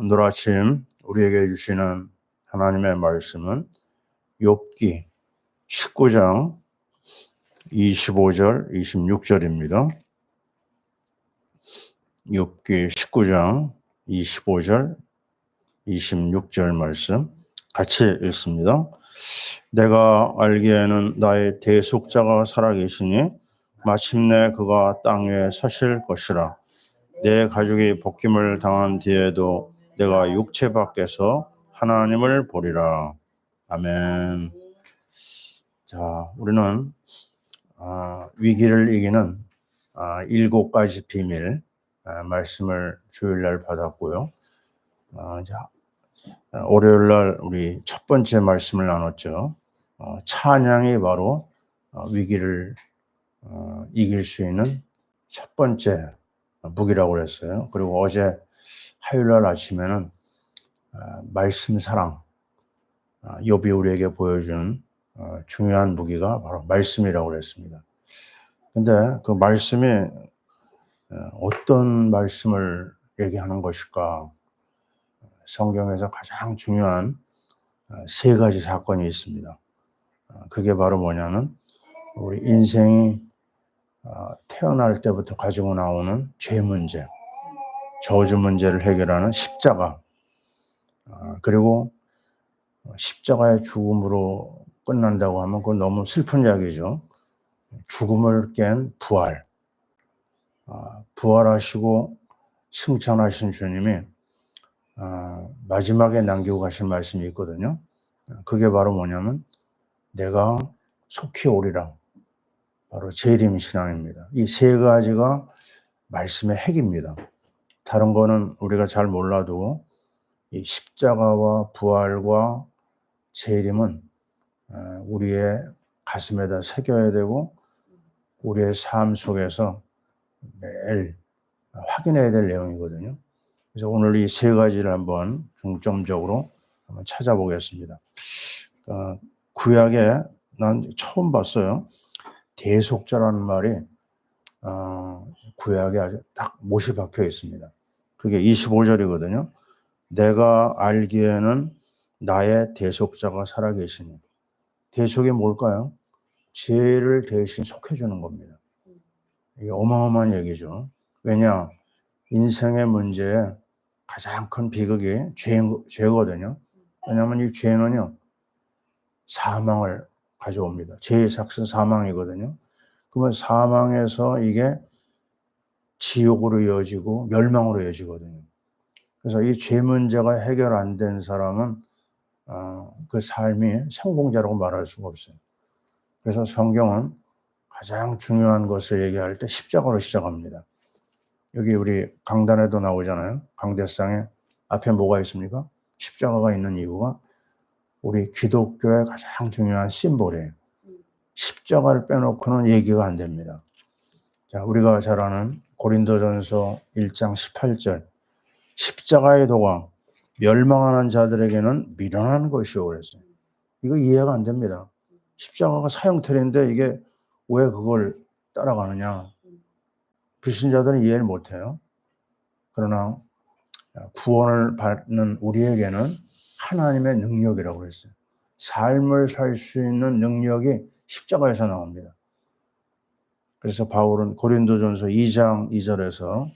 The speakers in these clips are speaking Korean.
오늘 아침 우리에게 주시는 하나님의 말씀은 욥기 19장 25절, 26절입니다. 욥기 19장 25절, 26절 말씀 같이 읽습니다. 내가 알기에는 나의 대속자가 살아계시니 마침내 그가 땅에 서실 것이라. 내 가족이 복김을 당한 뒤에도 내가 육체 밖에서 하나님을 보리라. 아멘. 자, 우리는 위기를 이기는 7가지 비밀 말씀을 주일날 받았고요. 월요일날 우리 첫 번째 말씀을 나눴죠. 찬양이 바로 위기를 이길 수 있는 첫 번째 무기라고 그랬어요. 그리고 어제 화요일날 아침에는 말씀 사랑, 욥이 우리에게 보여준 중요한 무기가 바로 말씀이라고 그랬습니다. 근데 그 말씀이 어떤 말씀을 얘기하는 것일까? 성경에서 가장 중요한 3가지 사건이 있습니다. 그게 바로 뭐냐면 우리 인생이 태어날 때부터 가지고 나오는 죄 문제, 저주 문제를 해결하는 십자가, 그리고 십자가의 죽음으로 끝난다고 하면 그건 너무 슬픈 이야기죠. 죽음을 깬 부활, 부활하시고 승천하신 주님이 마지막에 남기고 가신 말씀이 있거든요. 그게 바로 뭐냐면 내가 속히 오리라. 바로 재림신앙입니다. 이 3가지가 말씀의 핵입니다. 다른 거는 우리가 잘 몰라도 이 십자가와 부활과 재림은 우리의 가슴에다 새겨야 되고 우리의 삶 속에서 매일 확인해야 될 내용이거든요. 그래서 오늘 이 3가지를 한번 중점적으로 한번 찾아보겠습니다. 구약에 난 처음 봤어요. 대속자라는 말이 구약에 아주 딱 못이 박혀 있습니다. 그게 25절이거든요. 내가 알기에는 나의 대속자가 살아계시니. 대속이 뭘까요? 죄를 대신 속해주는 겁니다. 이게 어마어마한 얘기죠. 왜냐? 인생의 문제에 가장 큰 비극이 죄거든요. 왜냐하면 이 죄는요, 사망을 가져옵니다. 죄의 삭은 사망이거든요. 그러면 사망에서 이게 지옥으로 이어지고 멸망으로 이어지거든요. 그래서 이 죄 문제가 해결 안 된 사람은 그 삶이 성공자라고 말할 수가 없어요. 그래서 성경은 가장 중요한 것을 얘기할 때 십자가로 시작합니다. 여기 우리 강단에도 나오잖아요. 강대상에 앞에 뭐가 있습니까? 십자가가 있는 이유가 우리 기독교의 가장 중요한 심볼이에요. 십자가를 빼놓고는 얘기가 안 됩니다. 자, 우리가 잘 아는 고린도전서 1장 18절 십자가의 도가 멸망하는 자들에게는 미련한 것이요 그랬어요. 이거 이해가 안 됩니다. 십자가가 사형틀인데 이게 왜 그걸 따라가느냐. 불신자들은 이해를 못해요. 그러나 구원을 받는 우리에게는 하나님의 능력이라고 했어요. 삶을 살 수 있는 능력이 십자가에서 나옵니다. 그래서 바울은 고린도전서 2장 2절에서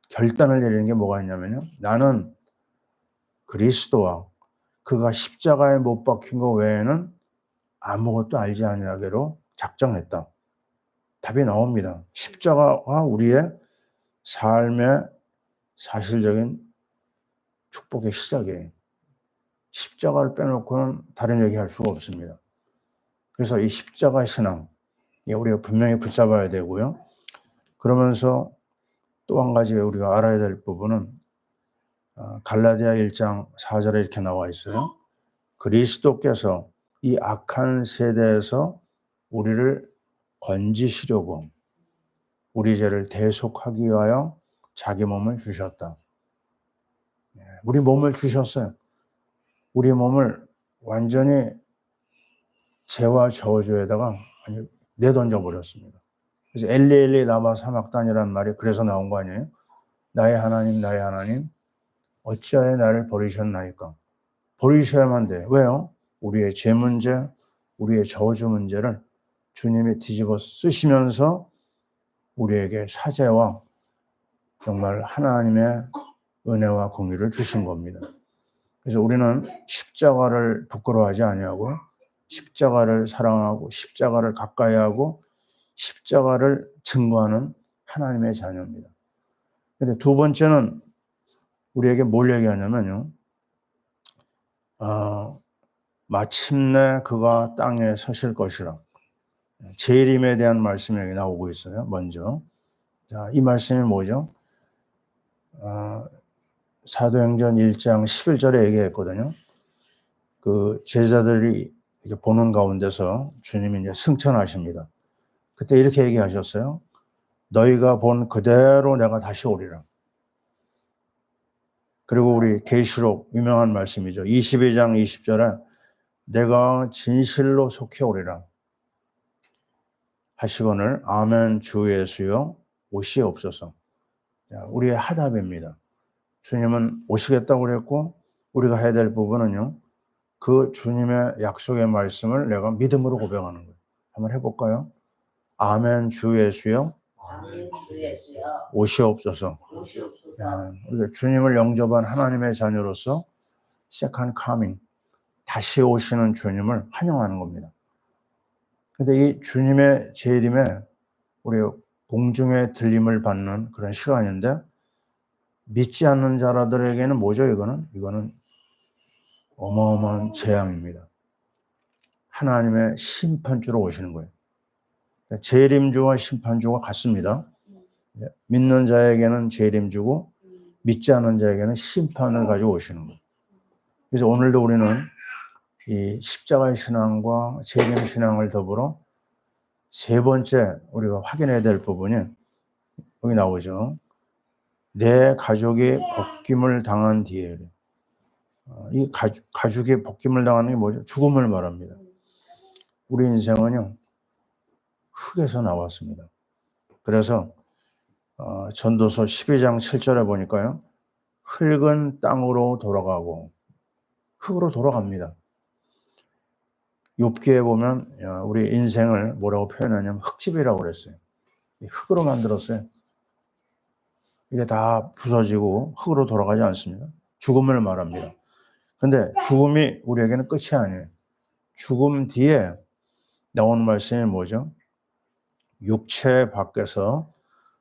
결단을 내리는 게 뭐가 있냐면요. 나는 그리스도와 그가 십자가에 못 박힌 것 외에는 아무것도 알지 아니하기로 작정했다. 답이 나옵니다. 십자가가 우리의 삶의 사실적인 축복의 시작이에요. 십자가를 빼놓고는 다른 얘기할 수가 없습니다. 그래서 이 십자가 신앙, 우리가 분명히 붙잡아야 되고요. 그러면서 또 한 가지 우리가 알아야 될 부분은 갈라디아 1장 4절에 이렇게 나와 있어요. 그리스도께서 이 악한 세대에서 우리를 건지시려고 우리 죄를 대속하기 위하여 자기 몸을 주셨다. 우리 몸을 주셨어요. 우리 몸을 완전히 죄와 저주에다가 내던져 버렸습니다. 그래서 엘리 엘리 라마 사막단이라는 말이 그래서 나온 거 아니에요? 나의 하나님 나의 하나님 어찌하여 나를 버리셨나이까? 버리셔야만 돼. 왜요? 우리의 죄 문제, 우리의 저주 문제를 주님이 뒤집어 쓰시면서 우리에게 사죄와 정말 하나님의 은혜와 공의를 주신 겁니다. 그래서 우리는 십자가를 부끄러워하지 아니하고 십자가를 사랑하고 십자가를 가까이 하고 십자가를 증거하는 하나님의 자녀입니다. 근데 두 번째는 우리에게 뭘 얘기하냐면요. 마침내 그가 땅에 서실 것이라. 재림에 대한 말씀이 여기 나오고 있어요. 먼저. 자, 이 말씀이 뭐죠? 사도행전 1장 11절에 얘기했거든요. 그 제자들이 이렇게 보는 가운데서 주님이 이제 승천하십니다. 그때 이렇게 얘기하셨어요. 너희가 본 그대로 내가 다시 오리라. 그리고 우리 계시록 유명한 말씀이죠. 22장 20절에 내가 진실로 속해 오리라 하시거늘 아멘 주 예수여 오시옵소서. 우리의 하답입니다. 주님은 오시겠다고 그랬고 우리가 해야 될 부분은요. 그 주님의 약속의 말씀을 내가 믿음으로 고백하는 거예요. 한번 해볼까요? 아멘 주 예수여 아멘 주 예수여 오시옵소서. 오시옵소서. 우리가 주님을 영접한 하나님의 자녀로서 second coming, 다시 오시는 주님을 환영하는 겁니다. 근데 이 주님의 재림에 우리 공중의 들림을 받는 그런 시간인데 믿지 않는 자들에게는 뭐죠? 이거는 어마어마한 재앙입니다. 하나님의 심판주로 오시는 거예요. 재림주와 심판주가 같습니다. 믿는 자에게는 재림주고 믿지 않는 자에게는 심판을 가지고 오시는 거예요. 그래서 오늘도 우리는 이 십자가의 신앙과 재림 신앙을 더불어 세 번째 우리가 확인해야 될 부분이 여기 나오죠. 내 가족이 벗김을 당한 뒤에 이 가족이 벗김을 당하는 게 뭐죠? 죽음을 말합니다. 우리 인생은요 흙에서 나왔습니다. 그래서 전도서 12장 7절에 보니까요 흙은 땅으로 돌아가고 흙으로 돌아갑니다. 욥기에 보면 우리 인생을 뭐라고 표현하냐면 흙집이라고 그랬어요. 흙으로 만들었어요. 이게 다 부서지고 흙으로 돌아가지 않습니다. 죽음을 말합니다. 근데 죽음이 우리에게는 끝이 아니에요. 죽음 뒤에 나오는 말씀이 뭐죠? 육체 밖에서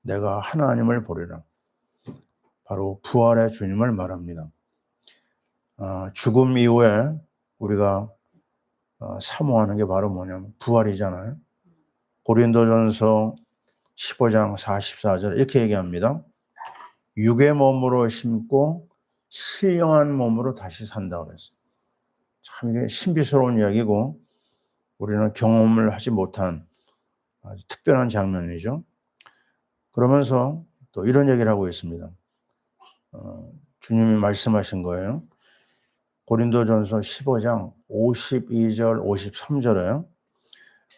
내가 하나님을 보리라. 바로 부활의 주님을 말합니다. 죽음 이후에 우리가 사모하는 게 바로 뭐냐면 부활이잖아요. 고린도전서 15장 44절 이렇게 얘기합니다. 육의 몸으로 심고 신령한 몸으로 다시 산다고 그랬어요. 참 이게 신비스러운 이야기고 우리는 경험을 하지 못한 아주 특별한 장면이죠. 그러면서 또 이런 얘기를 하고 있습니다. 주님이 말씀하신 거예요. 고린도전서 15장 52절 53절에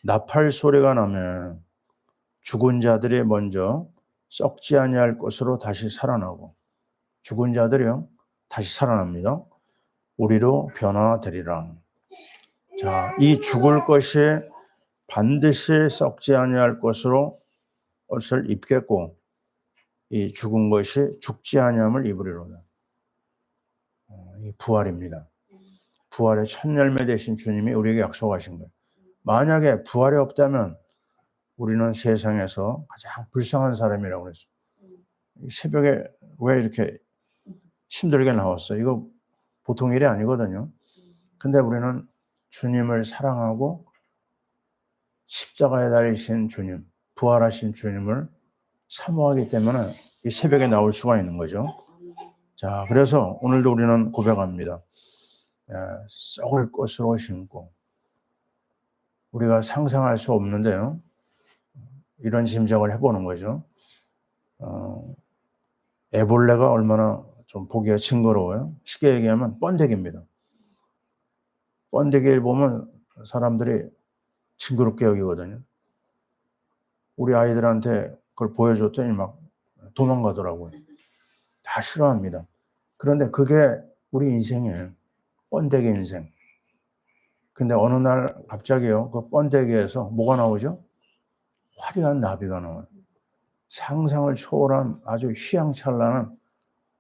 나팔 소리가 나면 죽은 자들이 먼저 썩지 아니할 것으로 다시 살아나고 죽은 자들이요 다시 살아납니다. 우리로 변화되리라. 자, 이 죽을 것이 반드시 썩지 아니할 것으로 옷을 입겠고 이 죽은 것이 죽지 아니함을 입으리로다. 이 부활입니다. 부활의 첫 열매 되신 주님이 우리에게 약속하신 거예요. 만약에 부활이 없다면 우리는 세상에서 가장 불쌍한 사람이라고 그랬어요. 새벽에 왜 이렇게 힘들게 나왔어요? 이거 보통 일이 아니거든요. 근데 우리는 주님을 사랑하고 십자가에 달리신 주님, 부활하신 주님을 사모하기 때문에 이 새벽에 나올 수가 있는 거죠. 자, 그래서 오늘도 우리는 고백합니다. 썩을 것으로 심고 우리가 상상할 수 없는데요. 이런 짐작을 해보는 거죠. 애벌레가 얼마나 좀 보기가 징그러워요. 쉽게 얘기하면 번데기입니다. 번데기를 보면 사람들이 징그럽게 여기거든요. 우리 아이들한테 그걸 보여줬더니 막 도망가더라고요. 다 싫어합니다. 그런데 그게 우리 인생이에요. 번데기 인생. 근데 어느 날 갑자기요, 그 번데기에서 뭐가 나오죠? 화려한 나비가 나와요. 상상을 초월한 아주 휘황찬란한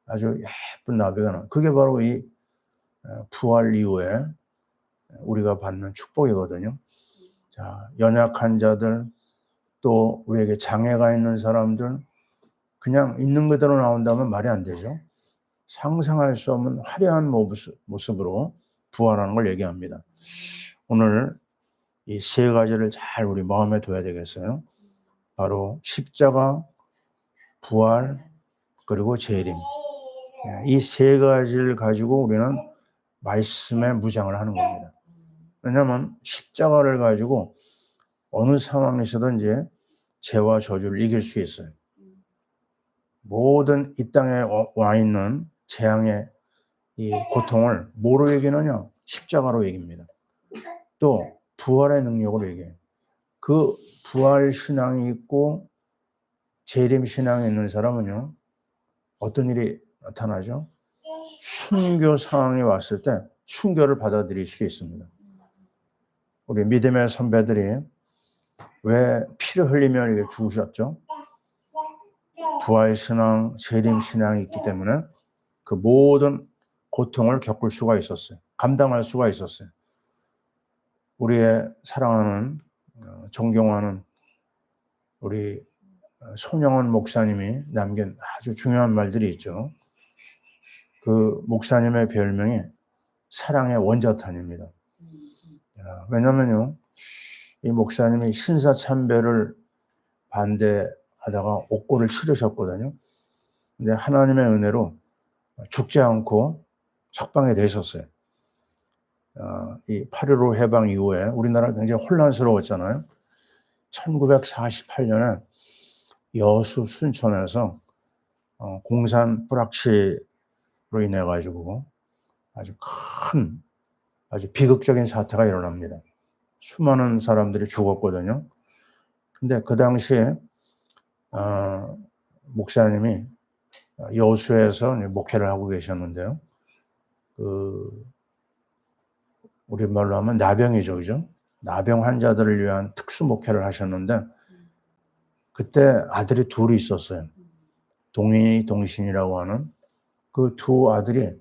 아주 예쁜 나비가 나와요. 그게 바로 이 부활 이후에 우리가 받는 축복이거든요. 자, 연약한 자들, 또 우리에게 장애가 있는 사람들, 그냥 있는 그대로 나온다면 말이 안 되죠. 상상할 수 없는 화려한 모습으로 부활하는 걸 얘기합니다. 오늘 이 세 가지를 잘 우리 마음에 둬야 되겠어요. 바로 십자가, 부활, 그리고 재림. 이 세 가지를 가지고 우리는 말씀의 무장을 하는 겁니다. 왜냐하면 십자가를 가지고 어느 상황에서든지 죄와 저주를 이길 수 있어요. 모든 이 땅에 와 있는 재앙의 이 고통을 뭐로 이기느냐? 십자가로 이깁니다. 또 부활의 능력으로 이겨요. 그 부활 신앙이 있고 재림 신앙이 있는 사람은요, 어떤 일이 나타나죠? 순교 상황이 왔을 때 순교를 받아들일 수 있습니다. 우리 믿음의 선배들이 왜 피를 흘리며 이렇게 죽으셨죠? 부활 신앙, 재림 신앙이 있기 때문에 그 모든 고통을 겪을 수가 있었어요. 감당할 수가 있었어요. 우리의 사랑하는, 존경하는 우리 손영원 목사님이 남긴 아주 중요한 말들이 있죠. 그 목사님의 별명이 사랑의 원자탄입니다. 왜냐면요, 이 목사님이 신사참배를 반대하다가 옥고를 치르셨거든요. 근데 하나님의 은혜로 죽지 않고 석방이 되셨어요. 이 8.15 해방 이후에 우리나라가 굉장히 혼란스러웠잖아요. 1948년에 여수 순천에서 공산 불확실로 인해 가지고 아주 큰, 아주 비극적인 사태가 일어납니다. 수많은 사람들이 죽었거든요. 근데 그 당시에 목사님이 여수에서 목회를 하고 계셨는데요. 우리말로 하면 나병이죠, 그죠? 나병 환자들을 위한 특수 목회를 하셨는데 그때 아들이 둘이 있었어요. 동인이, 동신이라고 하는 그 두 아들이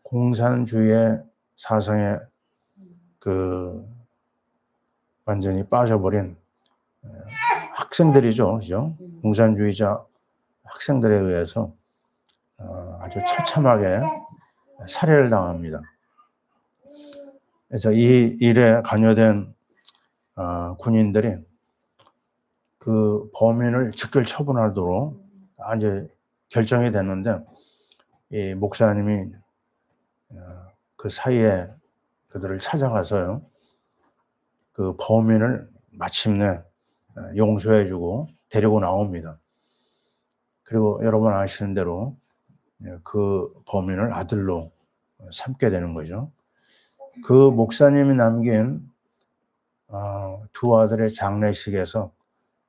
공산주의의 사상에 완전히 빠져버린 학생들이죠, 그죠? 공산주의자 학생들에 의해서 아주 처참하게 살해를 당합니다. 그래서 이 일에 관여된 군인들이 그 범인을 즉결 처분하도록 이제 결정이 됐는데 이 목사님이 그 사이에 그들을 찾아가서요, 그 범인을 마침내 용서해주고 데리고 나옵니다. 그리고 여러분 아시는 대로 그 범인을 아들로 삼게 되는 거죠. 그 목사님이 남긴 두 아들의 장례식에서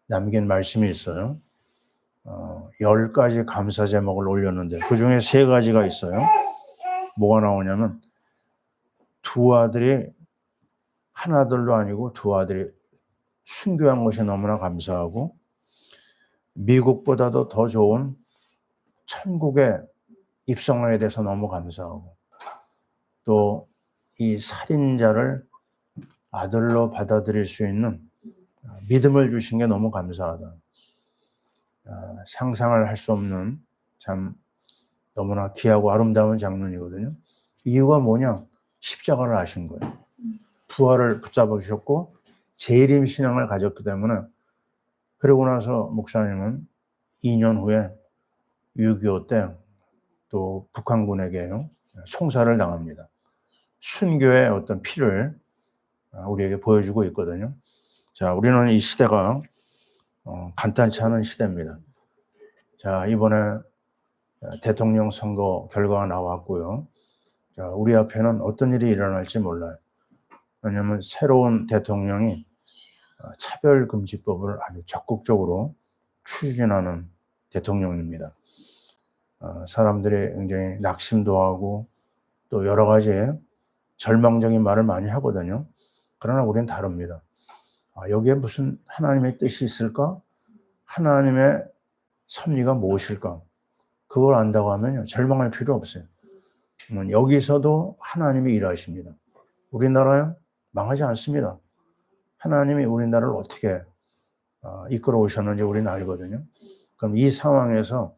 남긴 말씀이 있어요. 10가지 감사 제목을 올렸는데 그 중에 3가지가 있어요. 뭐가 나오냐면 두 아들이 하나들도 아니고 두 아들이 순교한 것이 너무나 감사하고 미국보다도 더 좋은 천국에 입성하게 돼서 너무 감사하고 또 이 살인자를 아들로 받아들일 수 있는 믿음을 주신 게 너무 감사하다. 상상을 할 수 없는 참 너무나 귀하고 아름다운 장면이거든요. 이유가 뭐냐? 십자가를 아신 거예요. 부활을 붙잡으셨고 재림 신앙을 가졌기 때문에. 그러고 나서 목사님은 2년 후에 6.25 때 또 북한군에게요, 총살을 당합니다. 순교의 어떤 피를 우리에게 보여주고 있거든요. 자, 우리는 이 시대가 간단치 않은 시대입니다. 자, 이번에 대통령 선거 결과가 나왔고요. 자, 우리 앞에는 어떤 일이 일어날지 몰라요. 왜냐하면 새로운 대통령이 차별금지법을 아주 적극적으로 추진하는 대통령입니다. 사람들이 굉장히 낙심도 하고 또 여러 가지 절망적인 말을 많이 하거든요. 그러나 우리는 다릅니다. 여기에 무슨 하나님의 뜻이 있을까? 하나님의 섭리가 무엇일까? 그걸 안다고 하면요, 절망할 필요 없어요. 여기서도 하나님이 일하십니다. 우리나라요? 망하지 않습니다. 하나님이 우리나라를 어떻게 이끌어 오셨는지 우리는 알거든요. 그럼 이 상황에서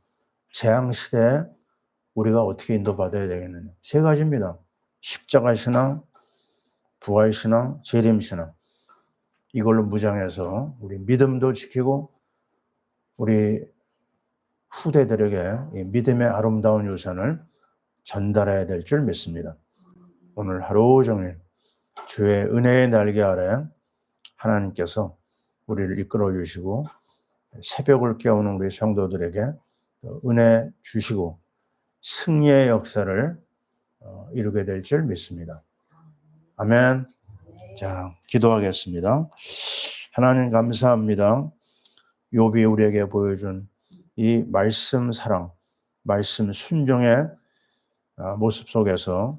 재앙시대에 우리가 어떻게 인도받아야 되겠느냐? 세 가지입니다. 십자가 신앙, 부활 신앙, 재림 신앙. 이걸로 무장해서 우리 믿음도 지키고 우리 후대들에게 이 믿음의 아름다운 유산을 전달해야 될 줄 믿습니다. 오늘 하루 종일 주의 은혜의 날개 아래 하나님께서 우리를 이끌어 주시고 새벽을 깨우는 우리 성도들에게 은혜 주시고 승리의 역사를 이루게 될 줄 믿습니다. 아멘. 자, 기도하겠습니다. 하나님 감사합니다. 욥이 우리에게 보여준 이 말씀 사랑, 말씀 순종의 모습 속에서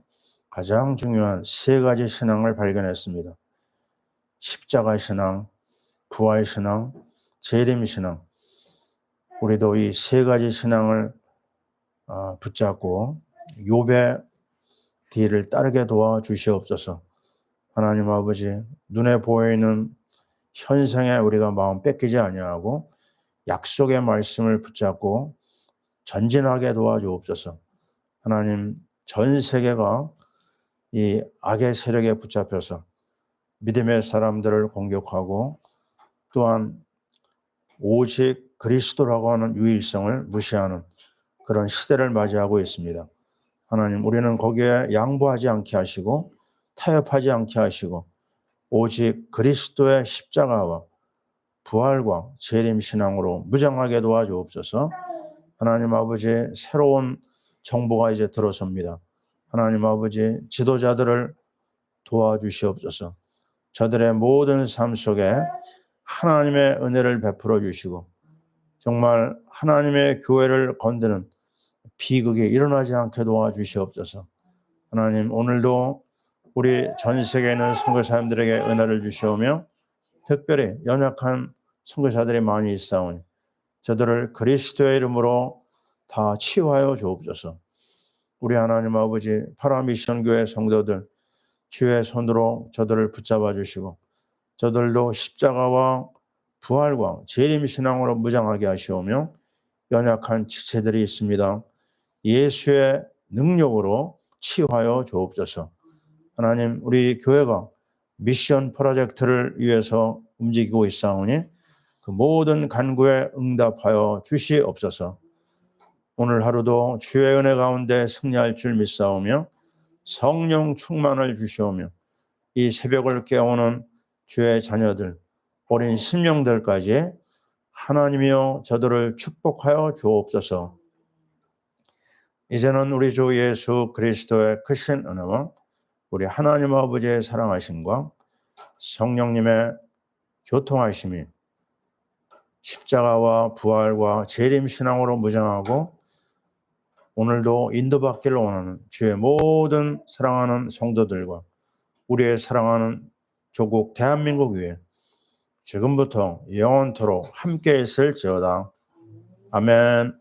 가장 중요한 세 가지 신앙을 발견했습니다. 십자가 신앙, 부활 신앙, 재림 신앙. 우리도 이 세 가지 신앙을 붙잡고 욥의 뒤를 따르게 도와주시옵소서. 하나님 아버지, 눈에 보이는 현생에 우리가 마음 뺏기지 아니하고 약속의 말씀을 붙잡고 전진하게 도와주옵소서. 하나님, 전 세계가 이 악의 세력에 붙잡혀서 믿음의 사람들을 공격하고 또한 오직 그리스도라고 하는 유일성을 무시하는 그런 시대를 맞이하고 있습니다. 하나님, 우리는 거기에 양보하지 않게 하시고 타협하지 않게 하시고 오직 그리스도의 십자가와 부활과 재림 신앙으로 무장하게 도와주옵소서. 하나님 아버지, 새로운 정보가 이제 들어섭니다. 하나님 아버지, 지도자들을 도와주시옵소서. 저들의 모든 삶 속에 하나님의 은혜를 베풀어 주시고 정말 하나님의 교회를 건드는 비극이 일어나지 않게 도와주시옵소서. 하나님, 오늘도 우리 전 세계에 있는 선교사님들에게 은혜를 주시오며 특별히 연약한 선교사들이 많이 있사오니 저들을 그리스도의 이름으로 다 치유하여 주옵소서. 우리 하나님 아버지, 파라미션교회 성도들 주의 손으로 저들을 붙잡아 주시고 저들도 십자가와 부활과 재림 신앙으로 무장하게 하시오며 연약한 지체들이 있습니다. 예수의 능력으로 치유하여 주옵소서. 하나님, 우리 교회가 미션 프로젝트를 위해서 움직이고 있사오니 그 모든 간구에 응답하여 주시옵소서. 오늘 하루도 주의 은혜 가운데 승리할 줄 믿사오며 성령 충만을 주시오며 이 새벽을 깨우는 주의 자녀들, 어린 심령들까지 하나님이여 저들을 축복하여 주옵소서. 이제는 우리 주 예수 그리스도의 크신 은혜와 우리 하나님 아버지의 사랑하심과 성령님의 교통하심이 십자가와 부활과 재림 신앙으로 무장하고 오늘도 인도받기를 원하는 주의 모든 사랑하는 성도들과 우리의 사랑하는 조국 대한민국 위에 지금부터 영원토록 함께 있을지어다. 아멘.